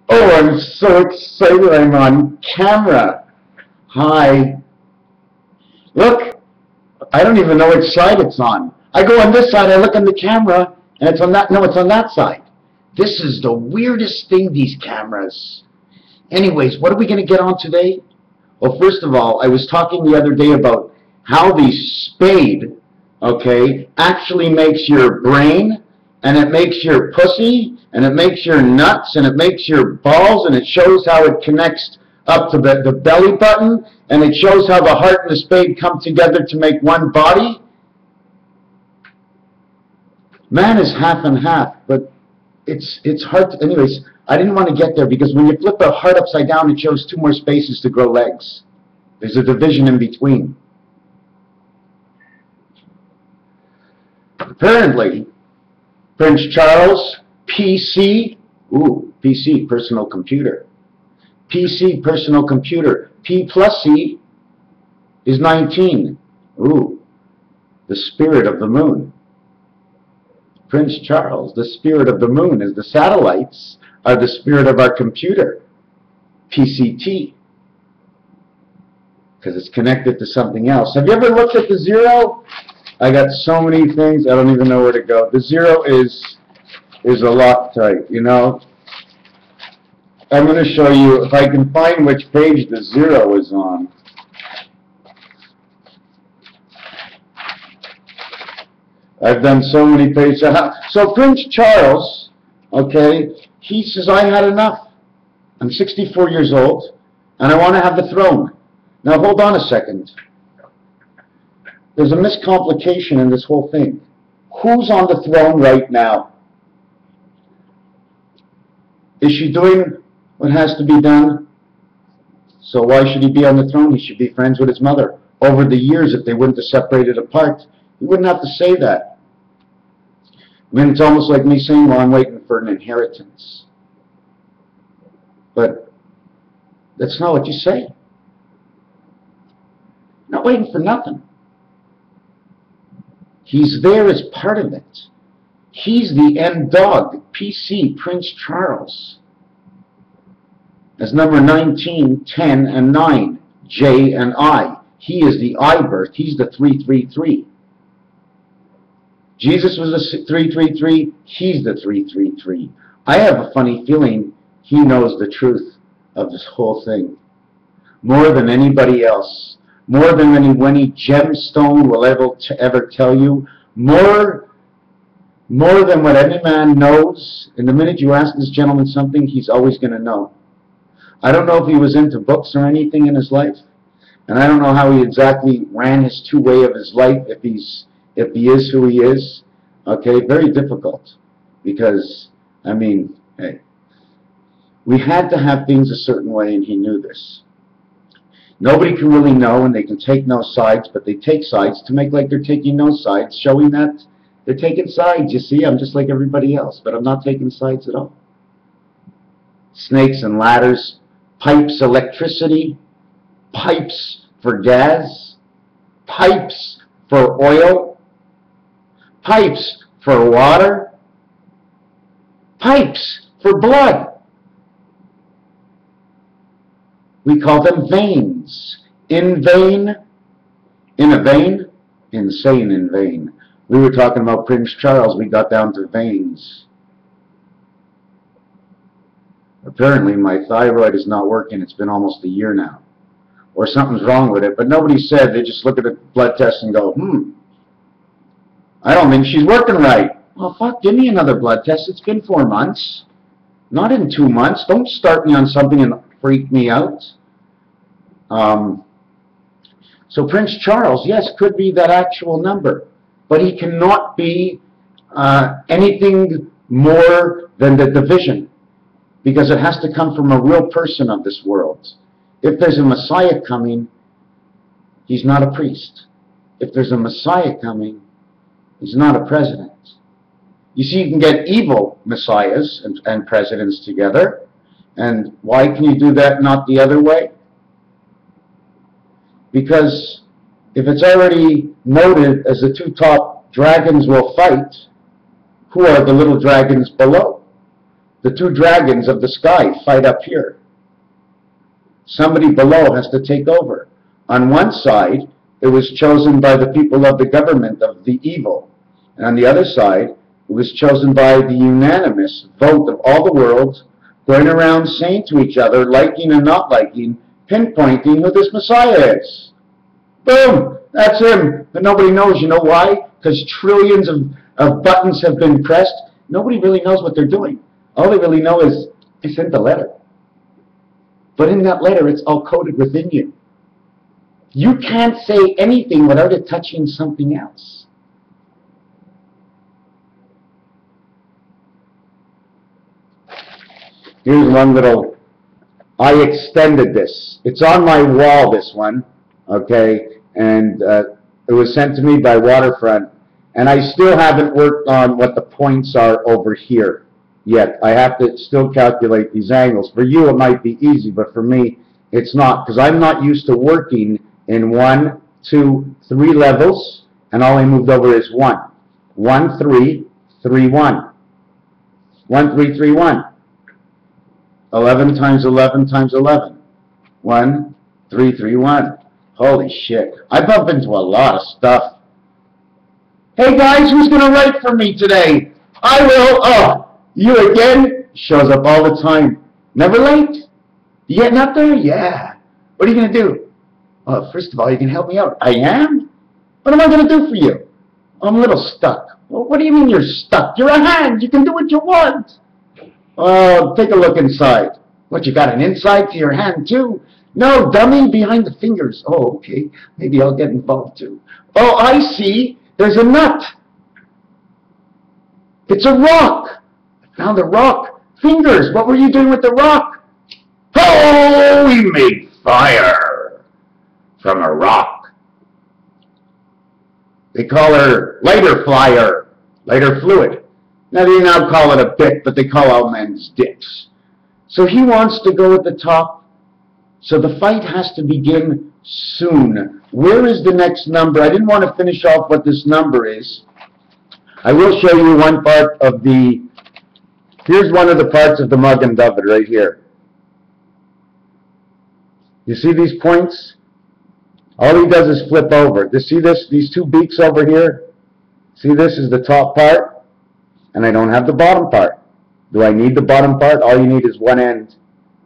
Oh, I'm so excited I'm on camera. Hi. Look, I don't even know which side it's on. I go on this side, I look on the camera, and it's on that, no, it's on that side. This is the weirdest thing, these cameras. Anyways, what are we going to get on today? Well, first of all, I was talking the other day about how the spade, okay, actually makes your brain, and it makes your pussy, and it makes your nuts, and it makes your balls, and it shows how it connects up to the belly button, and it shows how the heart and the spade come together to make one body. Man is half and half, but it's hard to, anyways, I didn't want to get there because when you flip a heart upside down, it shows 2 more spaces to grow legs. There's a division in between. Apparently, Prince Charles, PC, PC, personal computer. PC, personal computer. P plus C is 19. The spirit of the moon. Prince Charles, the spirit of the moon, as the satellites are the spirit of our computer, PCT, because it's connected to something else. Have you ever looked at the 0? I got so many things, I don't even know where to go. The 0 is a Loctite, you know. I'm going to show you, if I can find which page the 0 is on. I've done so many pages. So Prince Charles, okay, he says, I had enough. I'm 64 years old, and I want to have the throne. Now hold on a second. There's a miscomplication in this whole thing. Who's on the throne right now? Is she doing what has to be done? So why should he be on the throne? He should be friends with his mother. Over the years, if they wouldn't have separated apart, he wouldn't have to say that. I mean, it's almost like me saying, well, I'm waiting for an inheritance. But that's not what you say. Not waiting for nothing. He's there as part of it. He's the end dog, PC, Prince Charles. As number 19, 10, and 9, J and I. He is the I birth. He's the 333. Jesus was the 333. He's the 333. I have a funny feeling he knows the truth of this whole thing. More than anybody else. More than any gemstone will ever tell you. More than what any man knows. And the minute you ask this gentleman something, he's always going to know. I don't know if he was into books or anything in his life. And I don't know how he exactly ran his two-way of his life, if he is who he is. Okay, very difficult. Because, I mean, hey, we had to have things a certain way, and he knew this. Nobody can really know, and they can take no sides, but they take sides to make like they're taking no sides, showing that they're taking sides. You see, I'm just like everybody else, but I'm not taking sides at all. Snakes and ladders, pipes, electricity, pipes for gas, pipes for oil, pipes for water, pipes for blood. We call them veins. In vain, in a vein, insane in vain. We were talking about Prince Charles, we got down to veins. Apparently my thyroid is not working. It's been almost a year now. Or something's wrong with it, but nobody said. They just look at the blood test and go, I don't think she's working right. Well, fuck, give me another blood test. It's been 4 months. Not in 2 months. Don't start me on something and freak me out. So Prince Charles, yes, could be that actual number, but he cannot be anything more than the division, because it has to come from a real person of this world. If there's a Messiah coming, he's not a priest. If there's a Messiah coming, he's not a president. You see, you can get evil messiahs and presidents together, and why can you do that not the other way? Because if it's already noted as the 2 top dragons will fight, who are the little dragons below? The two dragons of the sky fight up here. Somebody below has to take over. On one side, it was chosen by the people of the government of the evil. And on the other side, it was chosen by the unanimous vote of all the world, going around saying to each other, liking and not liking, pinpointing who this Messiah is. Boom! That's him. But nobody knows. You know why? Because trillions of buttons have been pressed. Nobody really knows what they're doing. All they really know is, I sent the letter. But in that letter, it's all coded within you. You can't say anything without it touching something else. Here's one little, I extended this. It's on my wall, this one, okay? And it was sent to me by Waterfront. And I still haven't worked on what the points are over here yet. I have to still calculate these angles. For you, it might be easy, but for me, it's not. Because I'm not used to working in 1, 2, 3 levels, and all I moved over is 1. 1, 3, 3, 1. 1, 3, 3, 1. 11 times 11 times 11. 1, 3, 3, 1. Holy shit. I bump into a lot of stuff. Hey guys, who's going to write for me today? I will. Oh, you again? Shows up all the time. Never late? You getting up there? Yeah. What are you going to do? Well, first of all, you can help me out. I am? What am I going to do for you? I'm a little stuck. Well, what do you mean you're stuck? You're a hand. You can do what you want. Oh, take a look inside. What, you got an inside to your hand too? No, dummy, behind the fingers. Oh, okay. Maybe I'll get involved too. Oh, I see. There's a nut. It's a rock. I found a rock. Fingers. What were you doing with the rock? Oh, we made fire from a rock. They call her lighter flyer, lighter fluid. Now they now call it a bit, but they call all men's dicks. So he wants to go at the top. So the fight has to begin soon. Where is the next number? I didn't want to finish off what this number is. I will show you one part of the, here's one of the parts of the mug and dovet right here. You see these points? All he does is flip over. You see this? These two beaks over here? See, this is the top part, and I don't have the bottom part. Do I need the bottom part? All you need is one end,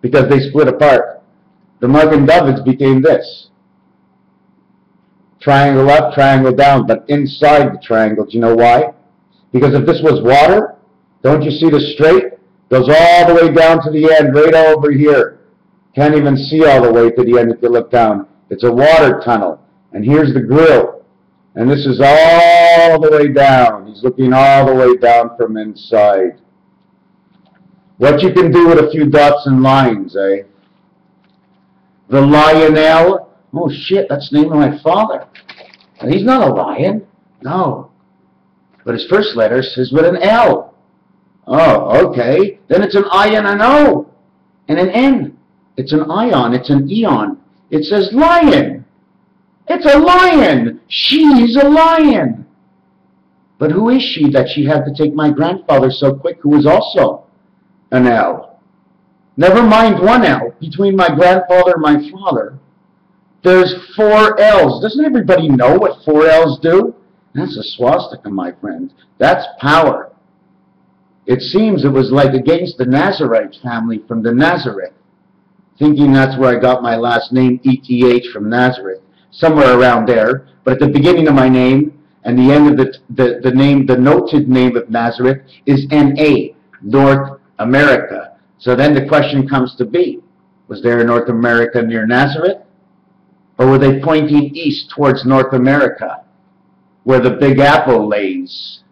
because they split apart. The mug and dovets became this. Triangle up, triangle down, but inside the triangle. Do you know why? Because if this was water, don't you see the straight? Goes all the way down to the end, right over here. Can't even see all the way to the end if you look down. It's a water tunnel. And here's the grill. And this is all the way down. He's looking all the way down from inside. What you can do with a few dots and lines, eh? The Lionel. Oh shit, that's the name of my father. And he's not a lion. No. But his first letter says with an L. Oh, okay. Then it's an I and an O. And an N. It's an ion. It's an eon. It says lion. It's a lion. She's a lion. But who is she that she had to take my grandfather so quick, who was also an L? Never mind one L. Between my grandfather and my father, there's 4 L's. Doesn't everybody know what 4 L's do? That's a swastika, my friend. That's power. It seems it was like against the Nazarite family from the Nazareth, thinking that's where I got my last name, ETH, from Nazareth, somewhere around there. But at the beginning of my name and the end of the name, the noted name of Nazareth is NA, North America. So then the question comes to be, was there a North America near Nazareth? Or were they pointing east towards North America, where the Big Apple lays?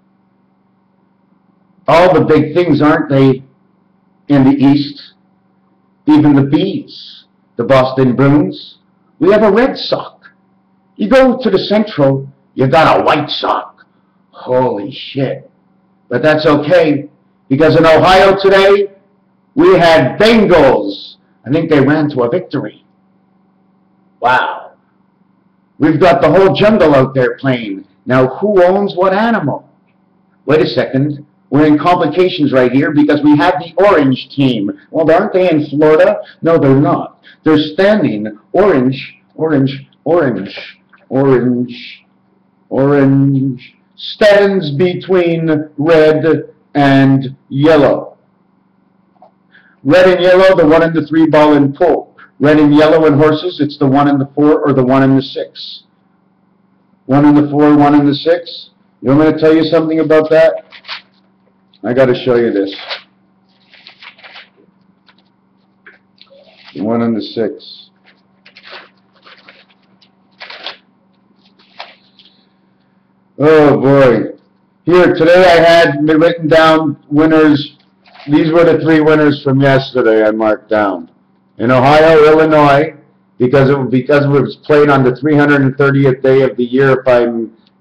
All the big things, aren't they, in the east? Even the bees, the Boston Bruins. We have a red sock. You go to the Central, you got a white sock. Holy shit. But that's okay, because in Ohio today, we had Bengals. I think they ran to a victory. Wow. We've got the whole jungle out there playing. Now, who owns what animal? Wait a second. We're in complications right here because we have the orange team. Well, aren't they in Florida? No, they're not. They're standing orange, orange, orange, orange, orange, stands between red and yellow. Red and yellow, the 1 and the 3 ball and pull. Red and yellow in horses, it's the 1 and the 4 or the 1 and the 6. 1 and the 4, 1 and the 6. You want me to tell you something about that? I got to show you this. 1 and the 6. Oh boy. Here, today I had written down winners. These were the 3 winners from yesterday I marked down. In Ohio, Illinois, because it was played on the 330th day of the year,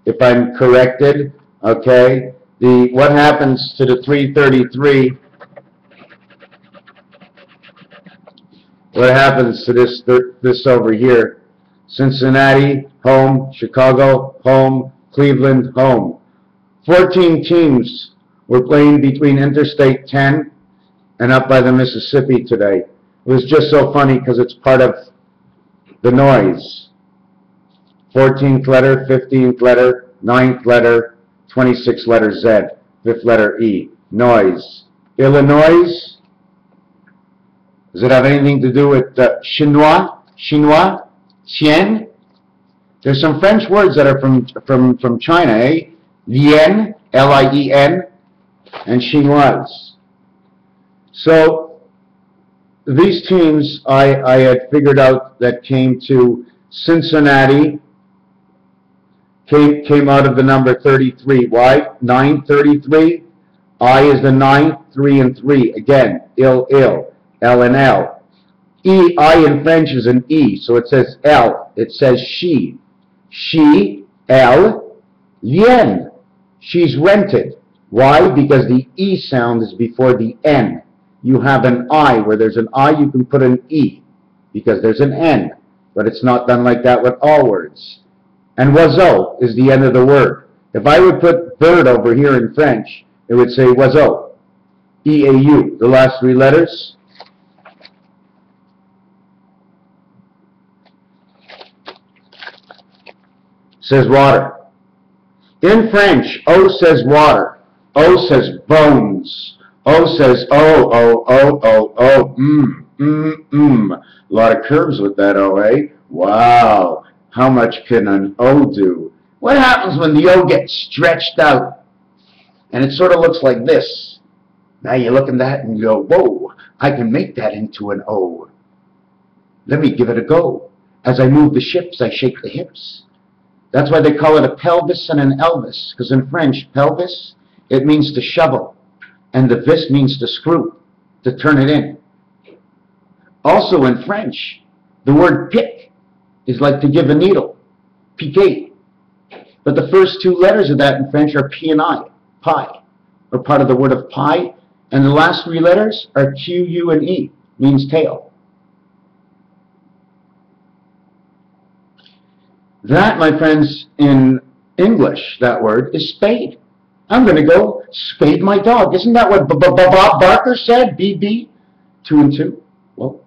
if I'm corrected, okay? What happens to the 333? What happens to this over here? Cincinnati, home. Chicago, home. Cleveland, home. 14 teams were playing between Interstate 10 and up by the Mississippi today. It was just so funny because it's part of the noise. 14th letter, 15th letter, 9th letter, 26th letter Z, 5th letter E. Noise. Illinois. Does it have anything to do with chinois? Chinois? Chien? There's some French words that are from China, eh? Lien, L-I-E-N, and chinois. So these teams I had figured out that came to Cincinnati, came out of the number 33. Why? 933. I is the 9, 3 and 3. Again, L and L. E, I in French is an E, so it says L. It says she. She, L, lien. She's rented. Why? Because the E sound is before the N. You have an I. Where there's an I, you can put an E, because there's an N. But it's not done like that with all words. And oiseau is the end of the word. If I would put bird over here in French, it would say oiseau. E-A-U, the last 3 letters. Says water. In French, O says water. O says bones. O says oh, oh, oh, oh, oh, A lot of curves with that O, eh? Wow. How much can an O do? What happens when the O gets stretched out? And it sort of looks like this. Now you look at that and you go, whoa, I can make that into an O. Let me give it a go. As I move the ships, I shake the hips. That's why they call it a pelvis and an Elvis, because in French, pelvis, it means to shovel, and the vis means to screw, to turn it in. Also in French, the word pick is like to give a needle, piquer. But the first 2 letters of that in French are P and I, pie, or part of the word of pie, and the last 3 letters are Q, U, and E, means tail. That, my friends, in English, that word is spade. I'm going to go spade my dog. Isn't that what Bob Barker said? BB? 2 and 2. Well,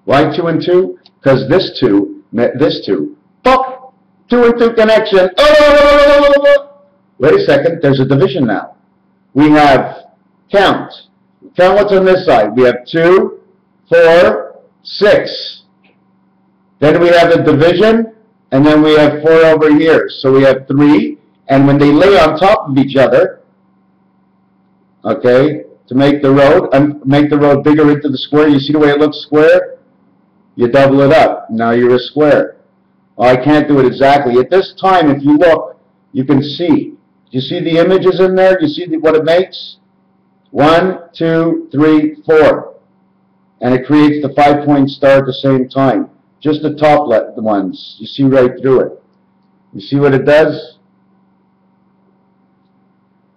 why 2 and 2? Because this 2 met this 2. Pop! 2 and 2 connection. Oh! Wait a second. There's a division now. We have count. Count what's on this side. We have 2, 4, 6. Then we have the division. And then we have 4 over here. So we have 3. And when they lay on top of each other, okay, to make the road bigger into the square, you see the way it looks square? You double it up. Now you're a square. Oh, I can't do it exactly. At this time, if you look, you can see. Do you see the images in there? Do you see what it makes? 1, 2, 3, 4. And it creates the 5-point star at the same time. Just the top ones. You see right through it. You see what it does?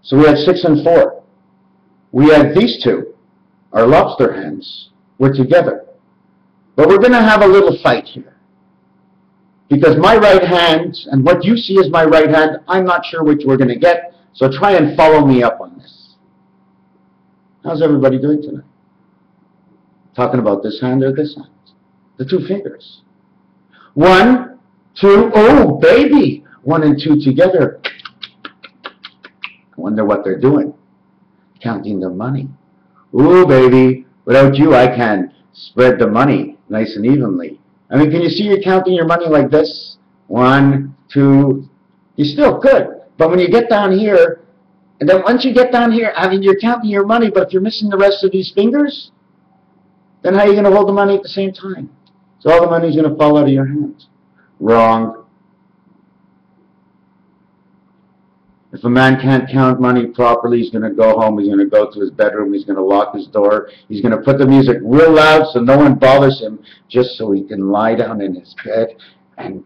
So we have 6 and 4. We have these 2. Our lobster hands. We're together. But we're going to have a little fight here. Because my right hand, and what you see as my right hand, I'm not sure which we're going to get. So try and follow me up on this. How's everybody doing tonight? Talking about this hand or this hand? The two fingers. 1, 2, oh, baby. 1 and 2 together. I wonder what they're doing. Counting the money. Ooh, baby. Without you, I can spread the money nice and evenly. I mean, can you see you're counting your money like this? 1, 2. You still could. But when you get down here, and then once you get down here, I mean, you're counting your money, but if you're missing the rest of these fingers, then how are you going to hold the money at the same time? So all the money's going to fall out of your hands. Wrong. If a man can't count money properly, he's going to go home, he's going to go to his bedroom, he's going to lock his door, he's going to put the music real loud so no one bothers him, just so he can lie down in his bed and...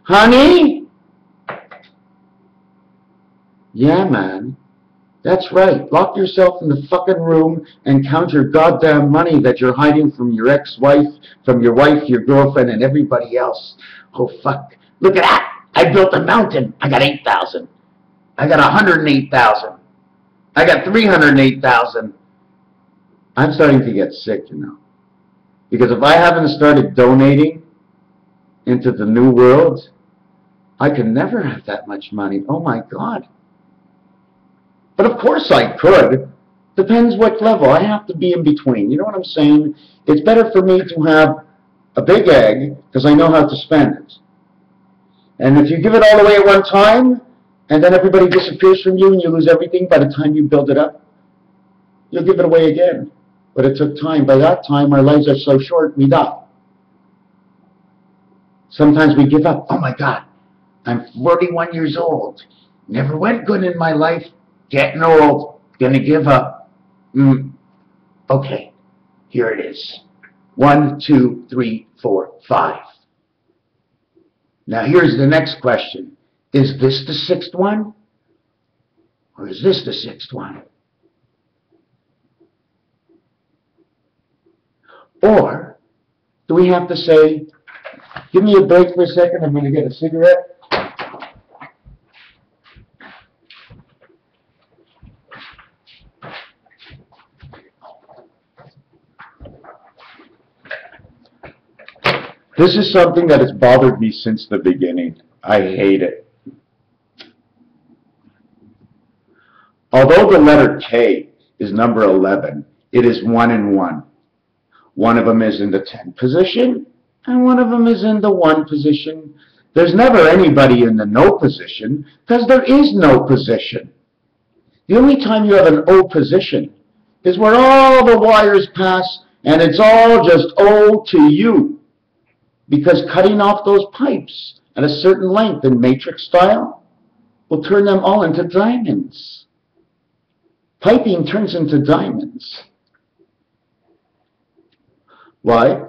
Honey? Yeah, man. That's right. Lock yourself in the fucking room and count your goddamn money that you're hiding from your ex-wife, from your wife, your girlfriend, and everybody else. Oh, fuck. Look at that. I built a mountain. I got 8,000. I got 108,000. I got 308,000. I'm starting to get sick, you know. Because if I haven't started donating into the new world, I can never have that much money. Oh, my God. But of course I could. Depends what level. I have to be in between. You know what I'm saying? It's better for me to have a big egg because I know how to spend it. And if you give it all away at one time, and then everybody disappears from you and you lose everything by the time you build it up, you'll give it away again. But it took time. By that time, our lives are so short, we die. Sometimes we give up. Oh my God, I'm 41 years old. Never went good in my life. Getting old, gonna give up. Okay, here it is. 1, 2, 3, 4, 5. Now here's the next question. Is this the 6th one? Or is this the 6th one? Or do we have to say, give me a break for a second, I'm gonna get a cigarette? This is something that has bothered me since the beginning. I hate it. Although the letter K is number 11, it is 1 and 1. One of them is in the 10 position, and one of them is in the 1 position. There's never anybody in the no position, because there is no position. The only time you have an O position is where all the wires pass, and it's all just O to you. Because cutting off those pipes at a certain length in matrix style will turn them all into diamonds. Piping turns into diamonds. Why?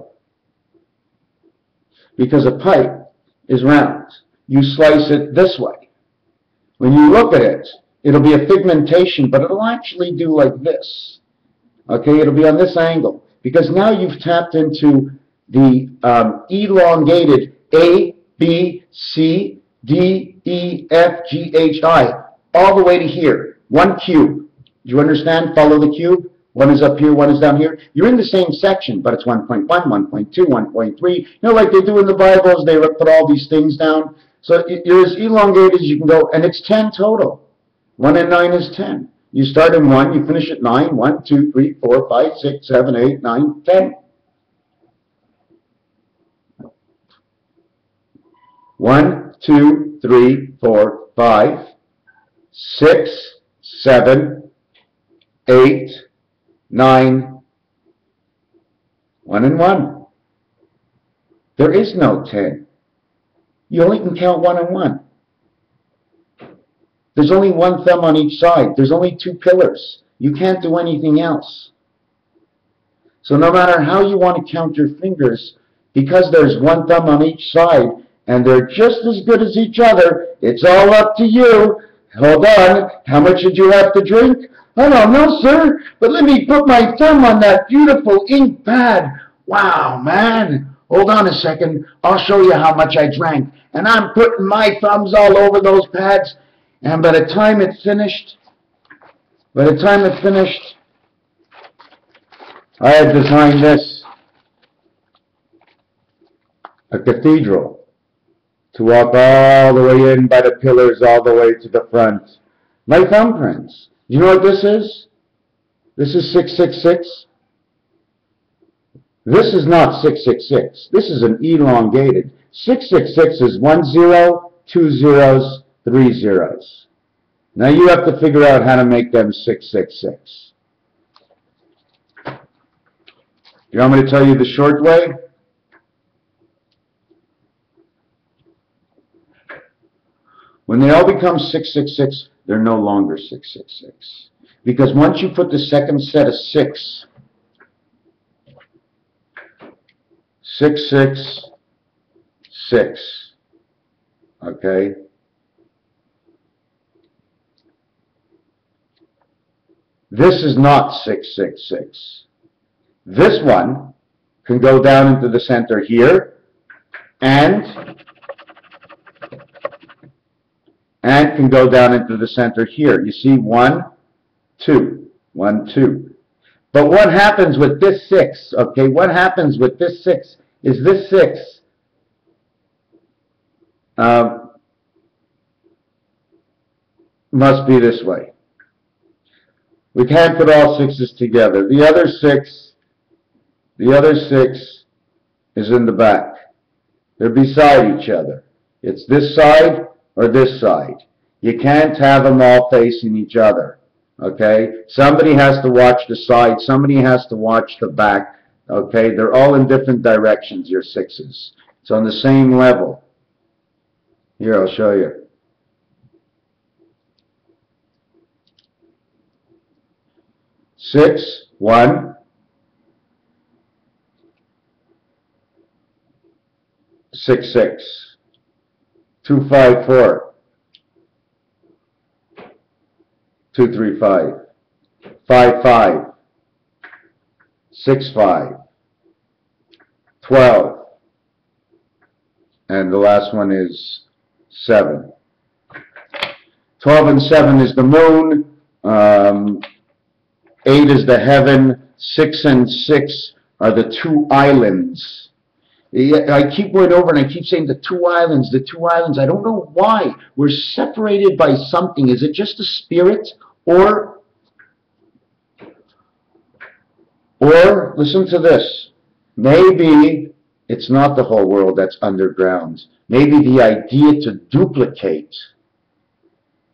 Because a pipe is round. You slice it this way. When you look at it, it'll be a pigmentation, but it'll actually do like this. Okay, it'll be on this angle. Because now you've tapped into the elongated A, B, C, D, E, F, G, H, I, all the way to here. 1 cube. Do you understand? Follow the cube. One is up here, one is down here. You're in the same section, but it's 1.1, 1.2, 1.3. You know, like they do in the Bibles, they put all these things down. So you're as elongated as you can go, and it's 10 total. 1 and 9 is 10. You start in 1, you finish at 9. 1, 2, 3, 4, 5, 6, 7, 8, 9, 10. 1, 2, 3, 4, 5, 6, 7, 8, 9, 1 and 1. There is no 10. You only can count 1 and 1. There's only 1 thumb on each side. There's only 2 pillars. You can't do anything else. So no matter how you want to count your fingers, because there's 1 thumb on each side, and they're just as good as each other, it's all up to you. Hold on, how much did you have to drink? I don't know, sir, but let me put my thumb on that beautiful ink pad. Wow, man. Hold on a second, I'll show you how much I drank. And I'm putting my thumbs all over those pads, and by the time it finished, I had designed this, a cathedral, to walk all the way in by the pillars, all the way to the front. My thumbprints. You know what this is? This is 666. This is not 666. This is an elongated. 666 is 1 0, 2 zeros, 3 zeros. Now you have to figure out how to make them 666. You want me to tell you the short way? When they all become 666, they're no longer 666. Because once you put the second set of 6, 666, okay? This is not 666. This one can go down into the center here and can go down into the center here. You see, 1, 2, 1, 2. But what happens with this 6, okay, what happens with this 6 is this 6 must be this way. We can't put all 6s together. The other 6 is in the back. They're beside each other. It's this side or this side. You can't have them all facing each other. Okay? Somebody has to watch the side. Somebody has to watch the back. Okay? They're all in different directions, your 6s. It's on the same level. Here, I'll show you. Six, 1, 6, 6, 2, 5, 4, 2, 3, 5, 5, 5, 6, 5, 12, and the last one is 7. 12 and 7 is the moon. 8 is the heaven. 6 and 6 are the 2 islands. I keep going over and I keep saying the 2 islands, the 2 islands. I don't know why. We're separated by something. Is it just a spirit? Or listen to this. Maybe it's not the whole world that's underground. Maybe the idea to duplicate,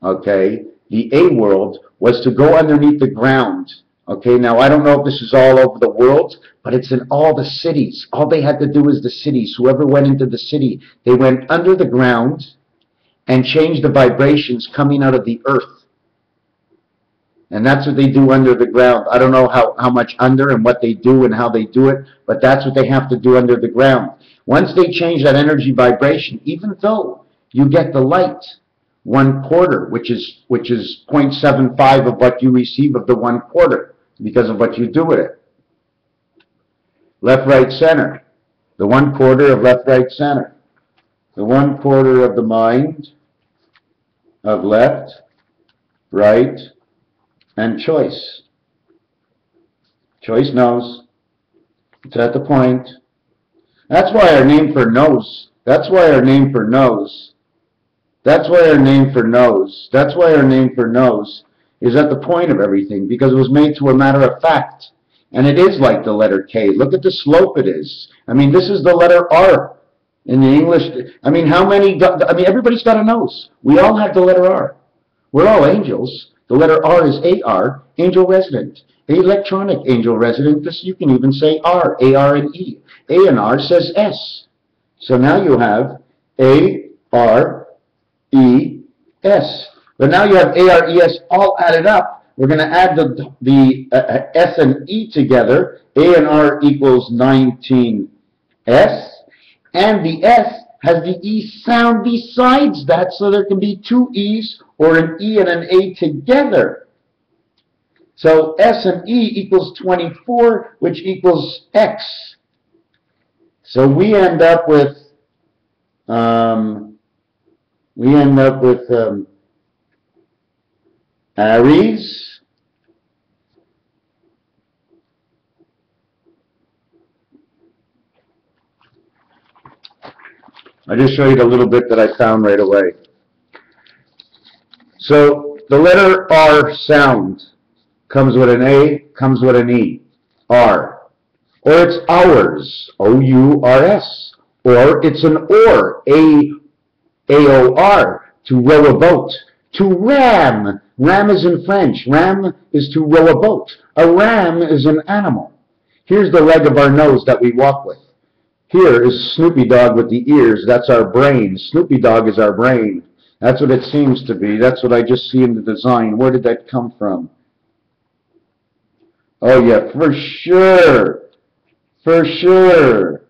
okay, the A world was to go underneath the ground. Okay, now I don't know if this is all over the world, but it's in all the cities. All they had to do is the cities. Whoever went into the city, they went under the ground and changed the vibrations coming out of the earth. And that's what they do under the ground. I don't know how much under and what they do and how they do it, but that's what they have to do under the ground. Once they change that energy vibration, even though you get the light, 1/4, which is 0.75 of what you receive of the 1/4 because of what you do with it. Left, right, center. The 1/4 of left, right, center. The 1/4 of the mind of left, right, and choice. Choice knows. It's at the point. That's why our name for nose. That's why our name for nose. That's why our name for nose. That's why our name for nose is at the point of everything, because it was made to a matter of fact. And it is like the letter K. Look at the slope it is. I mean, this is the letter R in the English. I mean, everybody's got a nose. We all have the letter R. We're all angels. The letter R is AR, angel resident. Electronic angel resident. This you can even say R, AR and E. A and R says S. So now you have AR, E-S. But now you have A-R-E-S all added up. We're going to add the S and E together. A and R equals 19S. And the S has the E sound besides that, so there can be 2 E's or an E and an A together. So S and E equals 24, which equals X. So we end up with Aries, I just show you the little bit that I found right away. So the letter R sound comes with an A, comes with an E, R. Or it's hours, O-U-R-S. Or it's an or, A-O-R, to row a boat. To ram, ram is in French. Ram is to row a boat. A ram is an animal. Here's the leg of our nose that we walk with. Here is Snoopy Dog with the ears. That's our brain. Snoopy Dog is our brain. That's what it seems to be. That's what I just see in the design. Where did that come from? Oh yeah, for sure. For sure.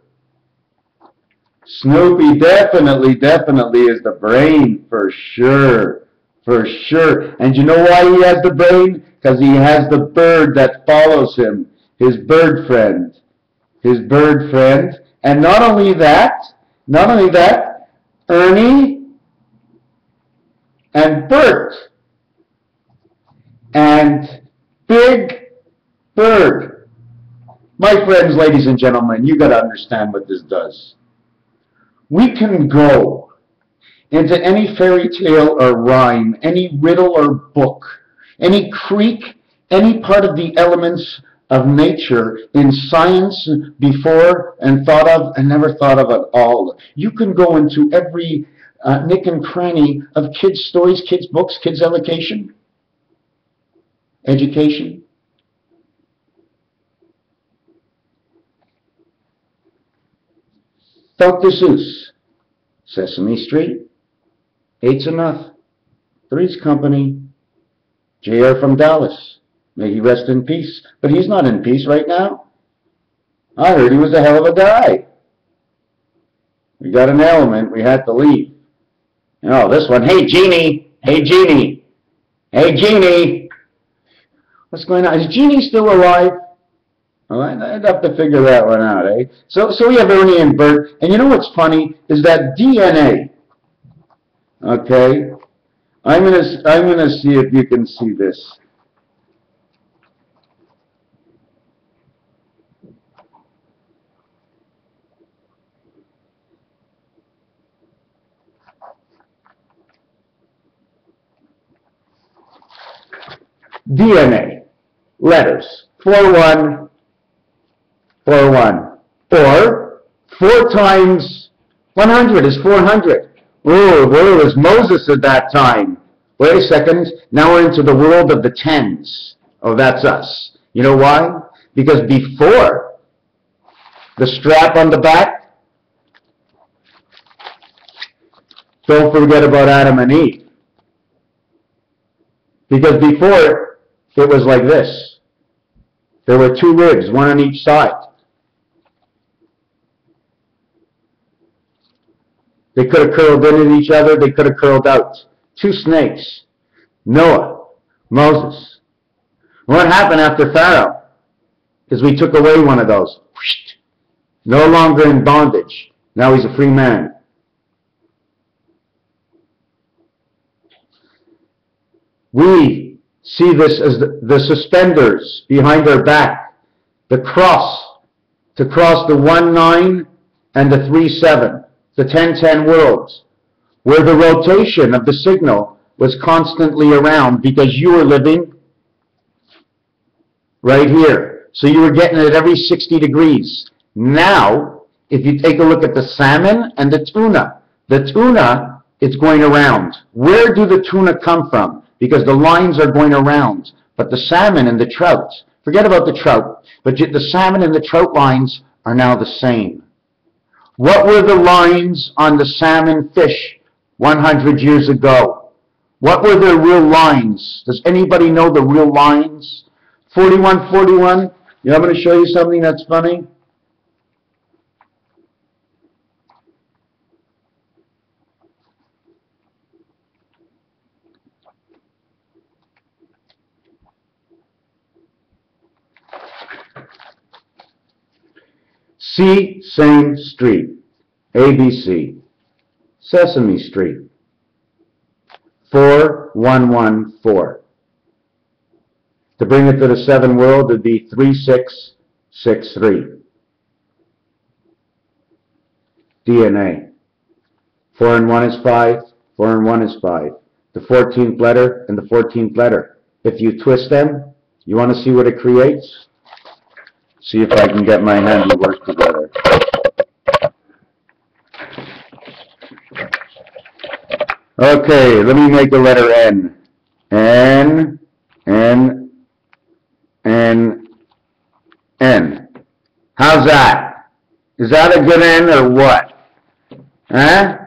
Snoopy definitely is the brain, for sure. For sure. And you know why he has the brain? Because he has the bird that follows him. His bird friend. His bird friend. And not only that, Ernie and Bert and Big Bird. My friends, ladies and gentlemen, you got to understand what this does. We can go into any fairy tale or rhyme, any riddle or book, any creek, any part of the elements of nature in science before and thought of and never thought of at all. You can go into every nick and cranny of kids' stories, kids' books, kids' education. Dr. Seuss, Sesame Street, Eight's Enough, Three's Company, J.R. from Dallas, may he rest in peace. But he's not in peace right now. I heard he was a hell of a guy. We got an ailment, we had to leave. Oh, this one, hey Jeannie, hey Jeannie, hey Jeannie. What's going on? Is Jeannie still alive? Well, I'd have to figure that one out, eh? So we have Ernie and Bert, and you know what's funny is that DNA. Okay, I'm gonna see if you can see this. DNA, letters, 4141, or 4 times 100 is 400. Oh, where was Moses at that time? Wait a second, now we're into the world of the tens. Oh, that's us. You know why? Because before the strap on the back, don't forget about Adam and Eve. Because before, it was like this. There were 2 ribs, one on each side. They could have curled in at each other, they could have curled out. 2 snakes. Noah, Moses. What happened after Pharaoh? Because we took away one of those. No longer in bondage. Now he's a free man. We see this as the suspenders behind our back, the cross, to cross the 1-9 and the 3-7, the 10-10 worlds, where the rotation of the signal was constantly around because you were living right here. So you were getting it every 60 degrees. Now, if you take a look at the salmon and the tuna is going around. Where do the tuna come from? Because the lines are going around. But the salmon and the trout, forget about the trout, but the salmon and the trout lines are now the same. What were the lines on the salmon fish 100 years ago? What were their real lines? Does anybody know the real lines? 4141, you want me to show you something that's funny? C, same street, ABC, Sesame Street, 4114. To bring it to the 7 world, it would be 3663. DNA. 4 and 1 is 5. 4 and 1 is 5. The 14th letter and the 14th letter. If you twist them, you want to see what it creates? See if I can get my handiwork together. Okay, let me make the letter N. N, N, N, N. How's that? Is that a good N or what? Huh?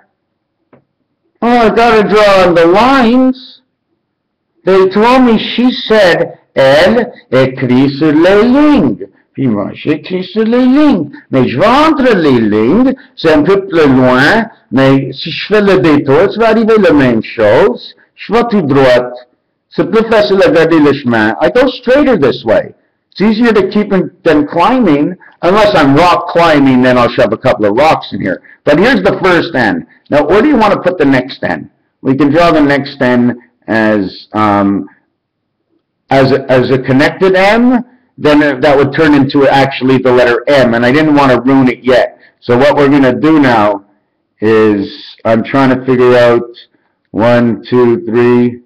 Oh, I gotta draw on the lines. They told me, she said, elle écrit sur les lignes. Puis moi, j'écris sur les lignes. Mais je vais entre les lignes, c'est un peu plus loin, mais si je fais le détour, ça va arriver la même chose. Je vais tout droit. C'est plus facile à garder le chemin. I go straighter this way. It's easier to keep than climbing, unless I'm rock climbing, then I'll shove a couple of rocks in here. But here's the first N. Now, where do you want to put the next N? We can draw the next N as a connected M, then that would turn into actually the letter M, and I didn't want to ruin it yet. So what we're going to do now is I'm trying to figure out 1, 2, 3.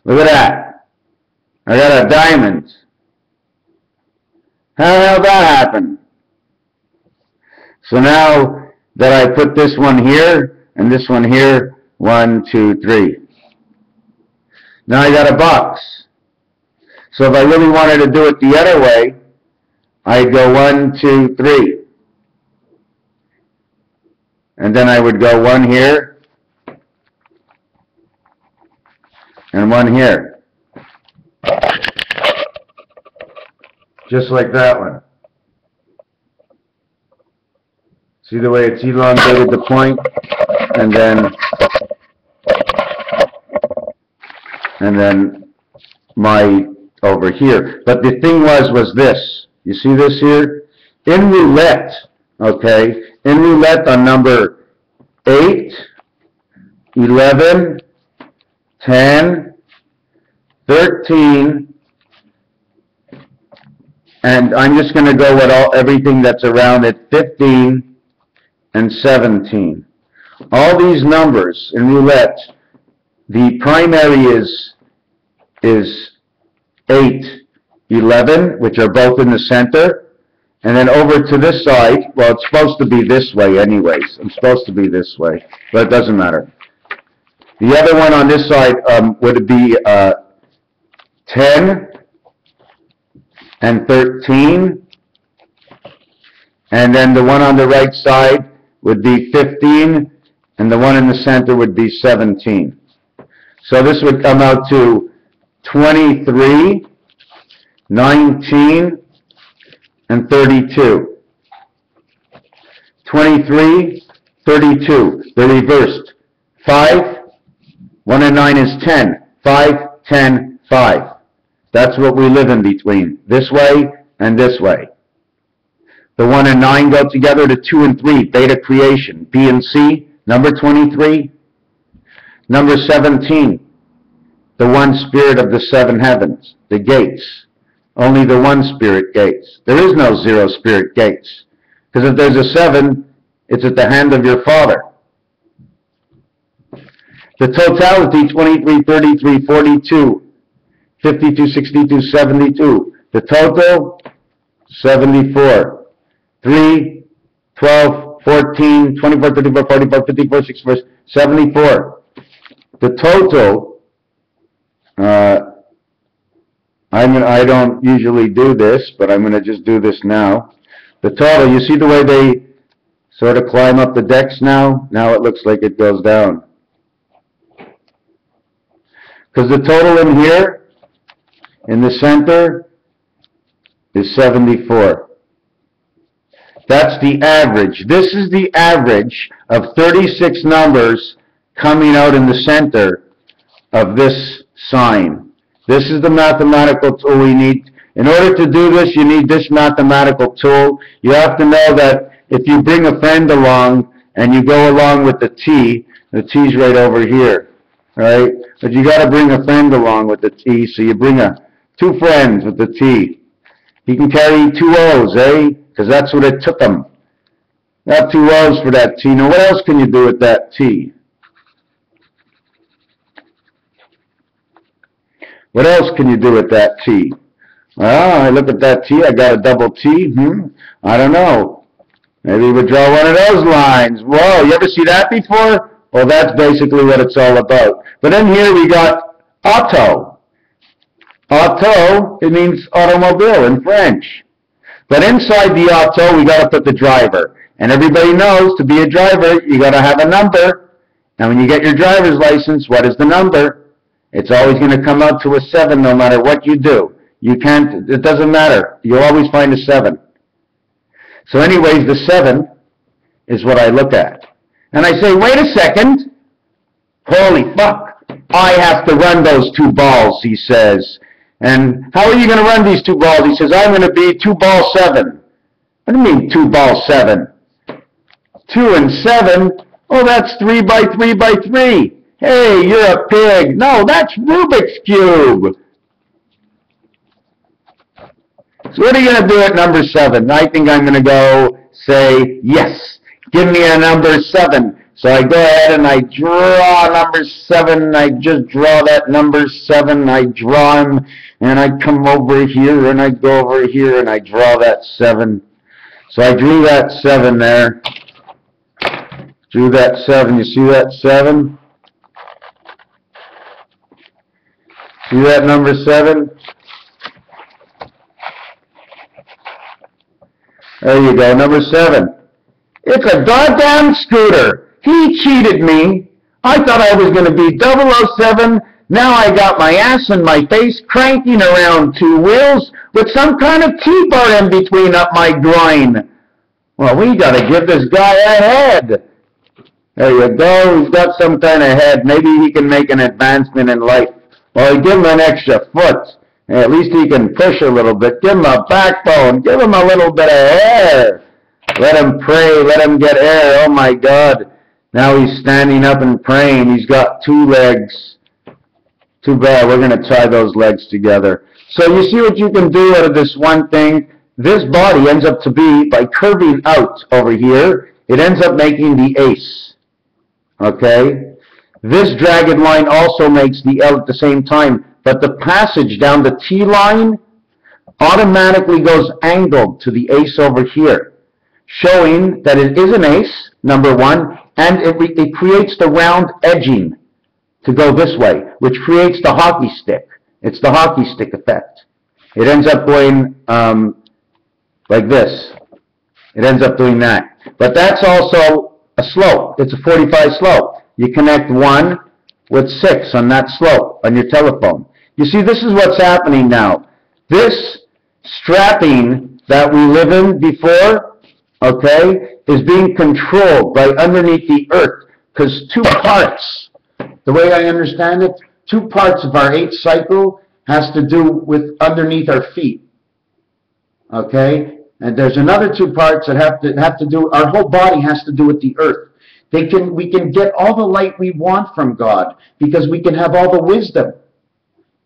Look at that. I got a diamond. How the hell did that happen? So now that I put this one here and this one here, 1, 2, 3. Now I got a box. So if I really wanted to do it the other way, I'd go 1, 2, 3. And then I would go 1 here and 1 here. Just like that one. See the way it's elongated the point, and then my over here. But the thing was this. You see this here? In roulette, okay, in roulette on number 8, 11, 10, 13, and I'm just going to go with everything that's around it, 15 and 17. All these numbers in roulette, the primary is 8, 11, which are both in the center, and then over to this side, well, it's supposed to be this way anyways. I'm supposed to be this way, but it doesn't matter. The other one on this side would be 10 and 13, and then the one on the right side would be 15, and the one in the center would be 17. So this would come out to 23, 19, and 32. 23, 32. They're reversed. 5, 1 and 9 is 10. 5, 10, 5. That's what we live in between. This way and this way. The 1 and 9 go together to 2 and 3. Beta creation. B and C. Number 23. Number 17. The one spirit of the 7 heavens. The gates. Only the one spirit gates. There is no 0 spirit gates. Because if there's a 7, it's at the hand of your Father. The totality, 23, 33, 42, 52, 62, 72. The total, 74. 3, 12, 14, 24, 34, 45, 54, 64, 74. The total, I don't usually do this, but I'm going to just do this now. The total, you see the way they sort of climb up the decks now? Now it looks like it goes down. Because the total in here, in the center, is 74. That's the average. This is the average of 36 numbers coming out in the center of this sign. This is the mathematical tool we need. In order to do this, you need this mathematical tool. You have to know that if you bring a friend along and you go along with the T is right over here, right? But you got to bring a friend along with the T, so you bring 2 friends with the T. He can carry 2 O's, eh? Because that's what it took him. Got two O's for that T. Now, what else can you do with that T? What else can you do with that T? Well, I look at that T, I got a double T. I don't know. Maybe we draw one of those lines. Whoa, you ever see that before? Well, that's basically what it's all about. But then here we got auto. Auto, it means automobile in French. But inside the auto, we got to put the driver. And everybody knows to be a driver, you got to have a number. And when you get your driver's license, what is the number? It's always going to come out to a 7 no matter what you do. You can't, it doesn't matter. You'll always find a 7. So anyways, the 7 is what I look at. And I say, wait a second. Holy fuck. I have to run those 2 balls, he says. And how are you going to run these 2 balls? He says, I'm going to be 2 ball 7. What do you mean 2 ball 7? 2 and 7? Oh, that's 3 by 3 by 3. Hey, you're a pig. No, that's Rubik's Cube. So what are you going to do at number 7? I think I'm going to go say, yes, give me a number 7. So I go ahead and I draw number 7. I just draw that number 7. I draw him, and I come over here, and I go over here, and I draw that 7. So I drew that 7 there. Drew that 7. You see that 7? See that number 7? There you go, number 7. It's a goddamn scooter. He cheated me. I thought I was going to be 007. Now I got my ass and my face cranking around 2 wheels with some kind of T-bar in between up my groin. Well, we got to give this guy a head. There you go. He's got some kind of head. Maybe he can make an advancement in life. Well, give him an extra foot. At least he can push a little bit. Give him a backbone. Give him a little bit of air. Let him pray. Let him get air. Oh, my God. Now he's standing up and praying. He's got 2 legs. Too bad. We're going to tie those legs together. So you see what you can do out of this one thing? This body ends up to be, by curving out over here, it ends up making the ace. Okay? This dragged line also makes the L at the same time. But the passage down the T line automatically goes angled to the ace over here, showing that it is an ace, number 1, and it creates the round edging to go this way, which creates the hockey stick. It's the hockey stick effect. It ends up going like this. It ends up doing that. But that's also a slope. It's a 45 slope. You connect 1 with 6 on that slope on your telephone. You see, this is what's happening now. This strapping that we live in before, okay, is being controlled by underneath the earth, because 2 parts, the way I understand it, 2 parts of our 8 cycle has to do with underneath our feet, okay? And there's another 2 parts that have to do, our whole body has to do with the earth. We can get all the light we want from God, because we can have all the wisdom.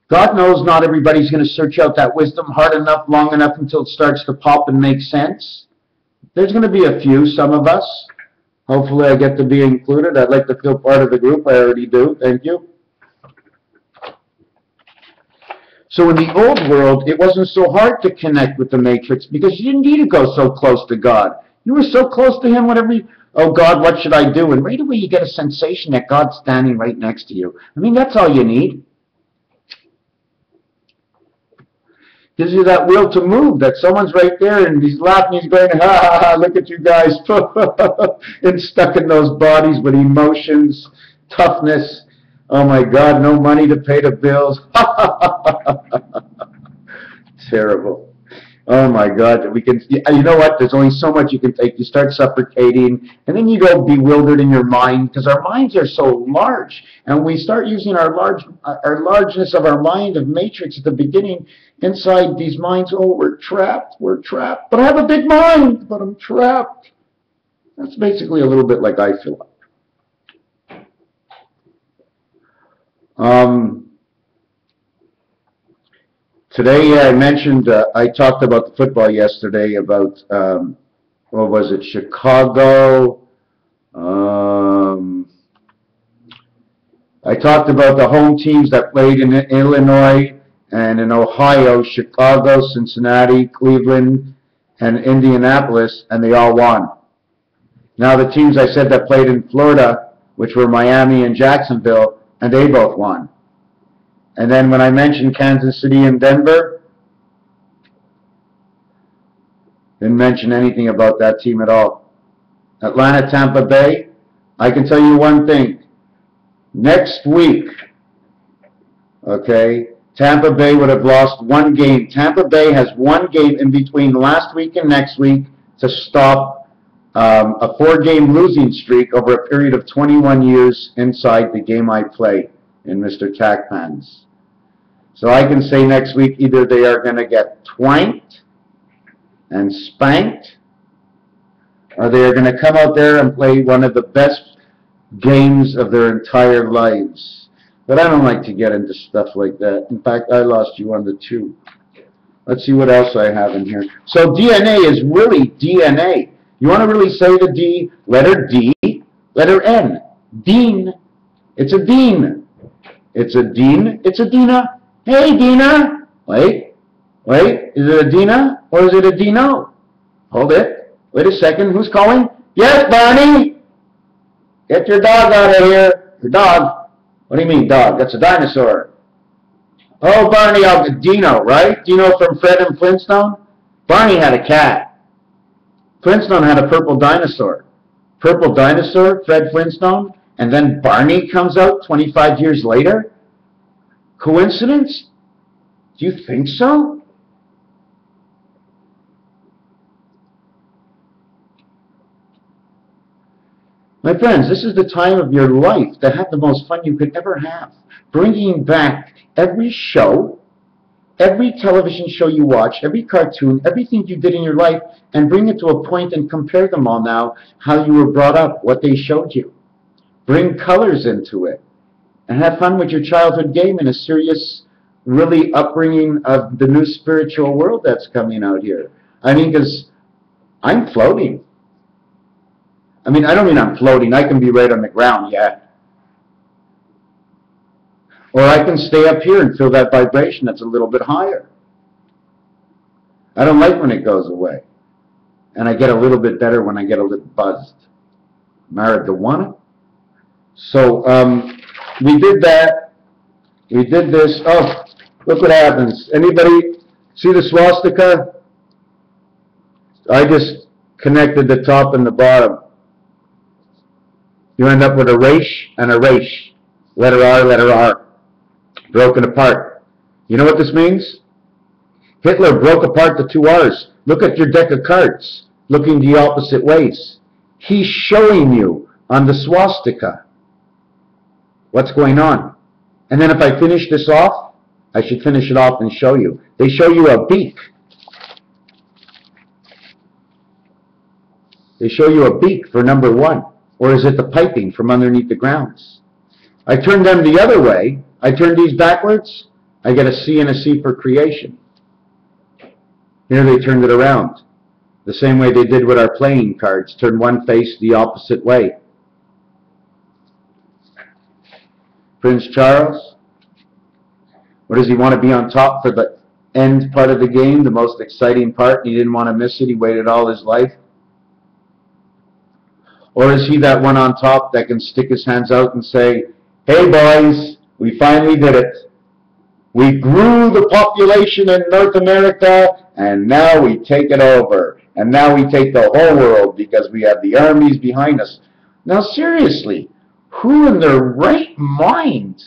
God knows not everybody's going to search out that wisdom hard enough, long enough until it starts to pop and make sense. There's going to be a few, some of us. Hopefully I get to be included. I'd like to feel part of the group. I already do. Thank you. So in the old world, it wasn't so hard to connect with the matrix because you didn't need to go so close to God. You were so close to Him whenever you, oh God, what should I do? And right away you get a sensation that God's standing right next to you. I mean, that's all you need. Gives you that will to move, that someone's right there and he's laughing, he's going, ha ha ha, look at you guys, and stuck in those bodies with emotions, toughness. Oh my God, no money to pay the bills. Terrible. Oh my God, we can. You know what? There's only so much you can take. You start suffocating, and then you go bewildered in your mind because our minds are so large, and we start using our largeness of our mind of matrix at the beginning. Inside these minds, oh, we're trapped. We're trapped. But I have a big mind, but I'm trapped. That's basically a little bit like I feel like. Today I mentioned, I talked about the football yesterday, about what was it, Chicago. I talked about the home teams that played in Illinois and in Ohio, Chicago, Cincinnati, Cleveland, and Indianapolis, and they all won. Now the teams I said that played in Florida, which were Miami and Jacksonville, and they both won. And then when I mentioned Kansas City and Denver, didn't mention anything about that team at all. Atlanta, Tampa Bay, I can tell you one thing. Next week, okay, Tampa Bay would have lost one game. Tampa Bay has one game in between last week and next week to stop a 4-game losing streak over a period of 21 years inside the game I play in Mr. Tackpans. So I can say next week either they are going to get twanked and spanked, or they are going to come out there and play one of the best games of their entire lives. But I don't like to get into stuff like that. In fact, I lost you on the 2. Let's see what else I have in here. So DNA is really DNA. You want to really say the D, letter D, letter N. Dean. It's a Dean. It's a Dean. It's a Dina. Hey, Dina. Wait. Is it a Dina or is it a Dino? Hold it. Wait a second. Who's calling? Yes, Barney. Get your dog out of here. Your dog. What do you mean, dog? That's a dinosaur. Oh, Barney, Dino, right? Dino from Fred and Flintstone? Barney had a cat. Flintstone had a purple dinosaur. Purple dinosaur, Fred Flintstone, and then Barney comes out 25 years later? Coincidence? Do you think so? My friends, this is the time of your life to have the most fun you could ever have. Bringing back every show, every television show you watch, every cartoon, everything you did in your life, and bring it to a point and compare them all now, how you were brought up, what they showed you. Bring colors into it. And have fun with your childhood game in a serious, really upbringing of the new spiritual world that's coming out here. I mean, because I'm floating. I mean, I don't mean I'm floating. I can be right on the ground, yeah. Or I can stay up here and feel that vibration that's a little bit higher. I don't like when it goes away. And I get a little bit better when I get a little buzzed. Marijuana. So, we did that. We did this. Oh, look what happens. Anybody see the swastika? I just connected the top and the bottom. You end up with a resh and a resh. Letter R, letter R. Broken apart. You know what this means? Hitler broke apart the 2 R's. Look at your deck of cards, looking the opposite ways. He's showing you on the swastika what's going on. And then if I finish this off, I should finish it off and show you. They show you a beak. They show you a beak for number 1. Or is it the piping from underneath the grounds? I turn them the other way. I turn these backwards. I get a C and a C for creation. Here they turned it around. The same way they did with our playing cards. Turn one face the opposite way. Prince Charles. What does he want to be on top for the end part of the game? The most exciting part. He didn't want to miss it. He waited all his life. Or is he that one on top that can stick his hands out and say, hey boys, we finally did it. We grew the population in North America, and now we take it over. And now we take the whole world because we have the armies behind us. Now seriously, who in their right mind?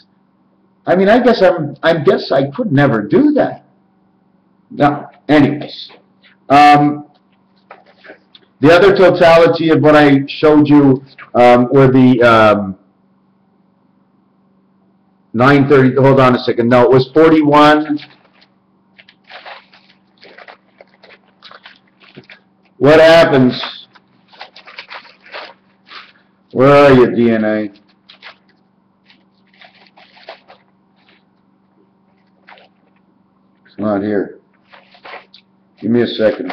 I mean, I guess I could never do that. No, anyways. The other totality of what I showed you were the 930, hold on a second, no, it was 41. What happens? Where are you, DNA? It's not here. Give me a second.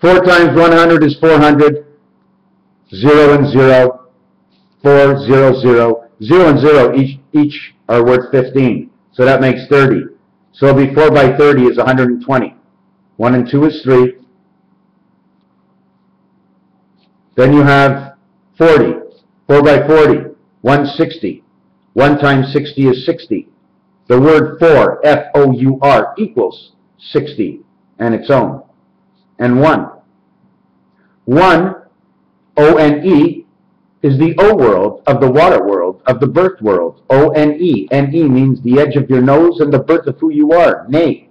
4 times 100 is 400. 0 and 0. 4, 0, 0. 0 and 0 each are worth 15. So that makes 30. So it'll be 4 by 30 is 120. 1 and 2 is 3. Then you have 40. 4 by 40. 160. 1 times 60 is 60. The word for, F-O-U-R, equals 60 and its own. And 1. 1, O-N-E, is the O world of the water world, of the birth world. O-N-E. N-E means the edge of your nose and the birth of who you are. Nay.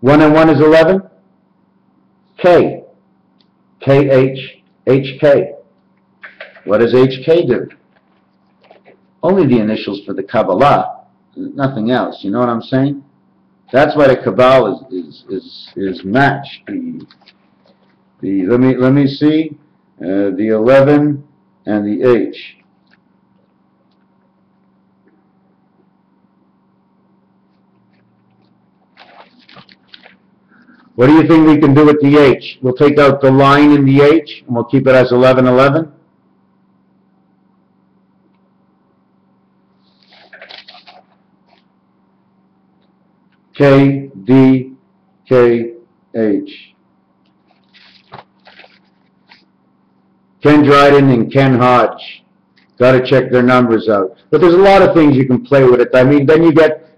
1 and 1 is 11. K. K-H. H-K. What does H-K do? Only the initials for the Kabbalah. Nothing else. You know what I'm saying? That's why the Kabbalah is matched. Let me see. The 11 and the H. What do you think we can do with the H? We'll take out the line in the H and we'll keep it as 1111. K, D, K, H. Ken Dryden and Ken Hodge. Got to check their numbers out. But there's a lot of things you can play with it. I mean, then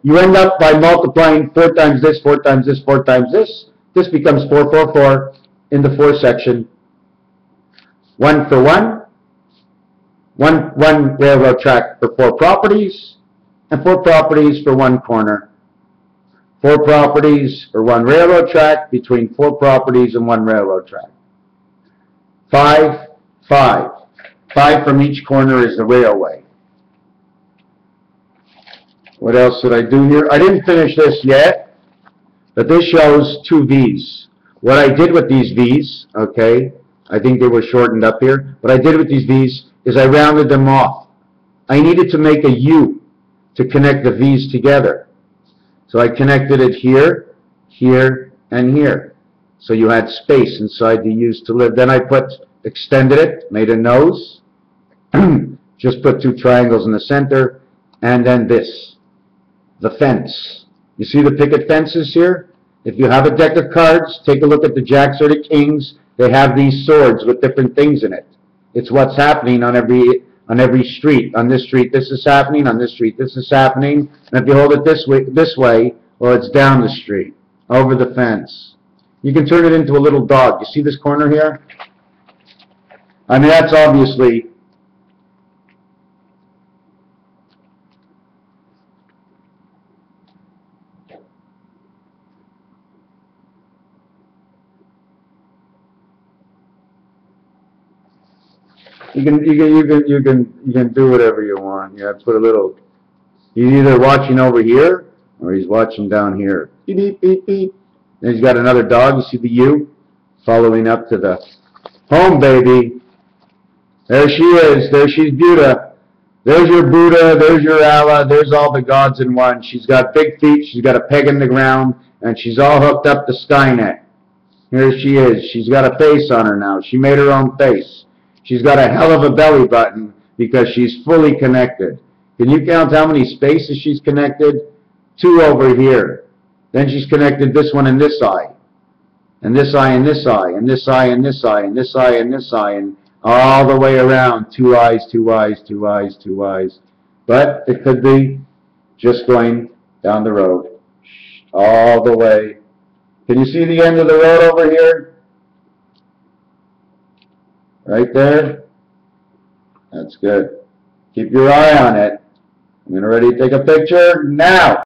you end up by multiplying 4 times this, 4 times this, 4 times this. This becomes 4, 4, 4 in the 4 section. 1 for 1. One railroad track for 4 properties. And 4 properties for 1 corner. 4 properties for 1 railroad track between 4 properties and 1 railroad track. 5, 5. 5 from each corner is the railway. What else did I do here? I didn't finish this yet, but this shows 2 V's. What I did with these V's, okay, I think they were shortened up here. What I did with these V's is I rounded them off. I needed to make a U to connect the V's together. So I connected it here, here, and here. So you had space inside the U's to live. Then I extended it, made a nose, just put 2 triangles in the center, and then this, the fence. You see the picket fences here? If you have a deck of cards, take a look at the jacks or the kings. They have these swords with different things in it. It's what's happening on every street. On this street, this is happening. On this street, this is happening. And if you hold it this way, well, it's down the street, over the fence. You can turn it into a little dog. You see this corner here? I mean, that's obviously you can do whatever you want. You have to put a little. He's either watching over here or he's watching down here. Beep, beep, beep, beep. Then he's got another dog. You see the U following up to the home, baby. There she is. There she's Buddha. There's your Buddha. There's your Allah. There's all the gods in one. She's got big feet. She's got a peg in the ground, and she's all hooked up to Skynet. Here she is. She's got a face on her now. She made her own face. She's got a hell of a belly button because she's fully connected. Can you count how many spaces she's connected? 2 over here. Then she's connected this one and this eye. And this eye and this eye. And this eye and this eye. And this eye and this eye. And all the way around. 2 eyes, 2 eyes, 2 eyes, 2 eyes. But it could be just going down the road. All the way. Can you see the end of the road over here? Right there? That's good. Keep your eye on it. I'm ready to take a picture now.